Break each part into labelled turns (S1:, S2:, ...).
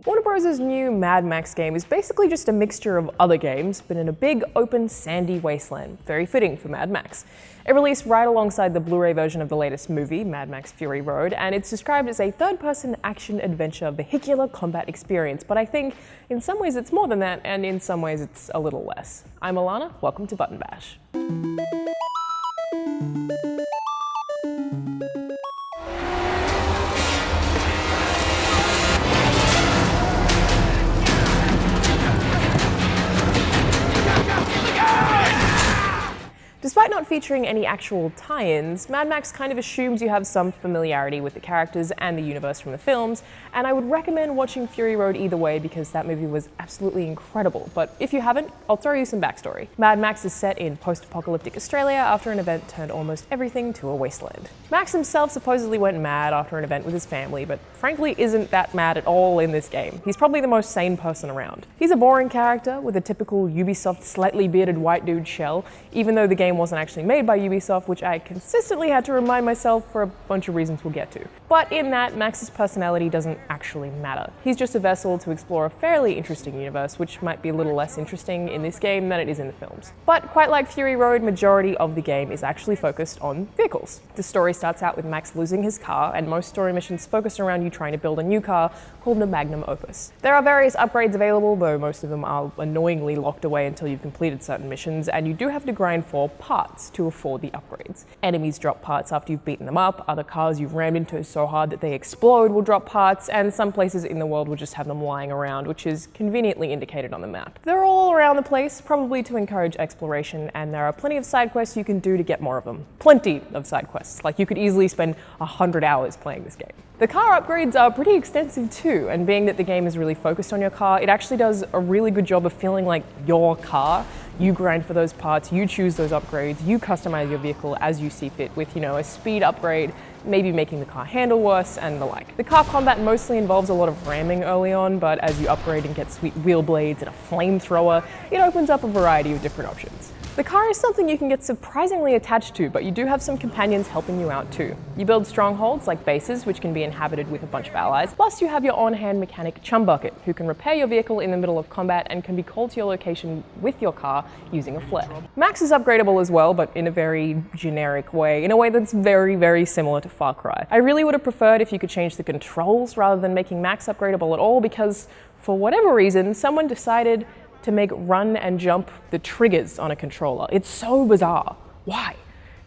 S1: Warner Bros.' new Mad Max game is basically just a mixture of other games, but in a big, open, sandy wasteland, very fitting for Mad Max. It released right alongside the Blu-ray version of the latest movie, Mad Max Fury Road, and it's described as a third-person action-adventure vehicular combat experience, but I think in some ways it's more than that, and in some ways it's a little less. I'm Alana, welcome to Button Bash. Despite not featuring any actual tie-ins, Mad Max kind of assumes you have some familiarity with the characters and the universe from the films, and I would recommend watching Fury Road either way because that movie was absolutely incredible. But if you haven't, I'll throw you some backstory. Mad Max is set in post-apocalyptic Australia after an event turned almost everything to a wasteland. Max himself supposedly went mad after an event with his family, but frankly isn't that mad at all in this game. He's probably the most sane person around. He's a boring character with a typical Ubisoft slightly bearded white dude shell, even though the game wasn't actually made by Ubisoft, which I consistently had to remind myself for a bunch of reasons we'll get to. But in that, Max's personality doesn't actually matter. He's just a vessel to explore a fairly interesting universe, which might be a little less interesting in this game than it is in the films. But quite like Fury Road, majority of the game is actually focused on vehicles. The story starts out with Max losing his car, and most story missions focus around you trying to build a new car called the Magnum Opus. There are various upgrades available, though most of them are annoyingly locked away until you've completed certain missions, and you do have to grind for parts to afford the upgrades. Enemies drop parts after you've beaten them up, other cars you've rammed into so hard that they explode will drop parts, and some places in the world will just have them lying around, which is conveniently indicated on the map. They're all around the place, probably to encourage exploration, and there are plenty of side quests you can do to get more of them. Plenty of side quests, like you could easily spend 100 hours playing this game. The car upgrades are pretty extensive too, and being that the game is really focused on your car, it actually does a really good job of feeling like your car. You grind for those parts, you choose those upgrades, you customize your vehicle as you see fit with, a speed upgrade, maybe making the car handle worse, and the like. The car combat mostly involves a lot of ramming early on, but as you upgrade and get sweet wheel blades and a flamethrower, it opens up a variety of different options. The car is something you can get surprisingly attached to, but you do have some companions helping you out too. You build strongholds like bases, which can be inhabited with a bunch of allies, plus you have your on-hand mechanic Chumbucket, who can repair your vehicle in the middle of combat and can be called to your location with your car using a flare. Max is upgradable as well, but in a very generic way, in a way that's very, very similar to Far Cry. I really would have preferred if you could change the controls rather than making Max upgradable at all, because for whatever reason, someone decided to make run and jump the triggers on a controller. It's so bizarre. Why?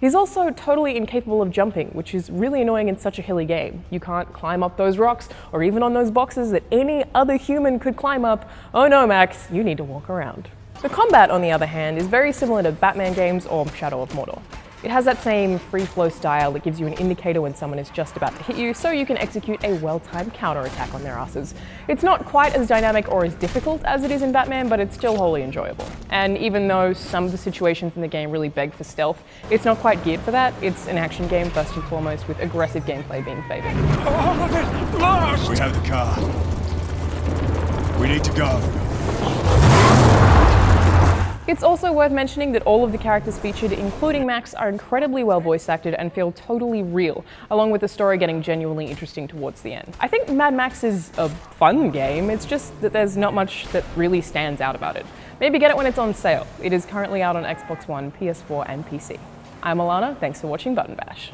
S1: He's also totally incapable of jumping, which is really annoying in such a hilly game. You can't climb up those rocks or even on those boxes that any other human could climb up. Oh no, Max, you need to walk around. The combat, on the other hand, is very similar to Batman games or Shadow of Mordor. It has that same free-flow style that gives you an indicator when someone is just about to hit you, so you can execute a well-timed counterattack on their asses. It's not quite as dynamic or as difficult as it is in Batman, but it's still wholly enjoyable. And even though some of the situations in the game really beg for stealth, it's not quite geared for that. It's an action game first and foremost, with aggressive gameplay being favoured.
S2: All of it lost!
S3: We have the car. We need to go.
S1: It's also worth mentioning that all of the characters featured, including Max, are incredibly well voice acted and feel totally real, along with the story getting genuinely interesting towards the end. I think Mad Max is a fun game, it's just that there's not much that really stands out about it. Maybe get it when it's on sale. It is currently out on Xbox One, PS4 and PC. I'm Alana, thanks for watching Button Bash.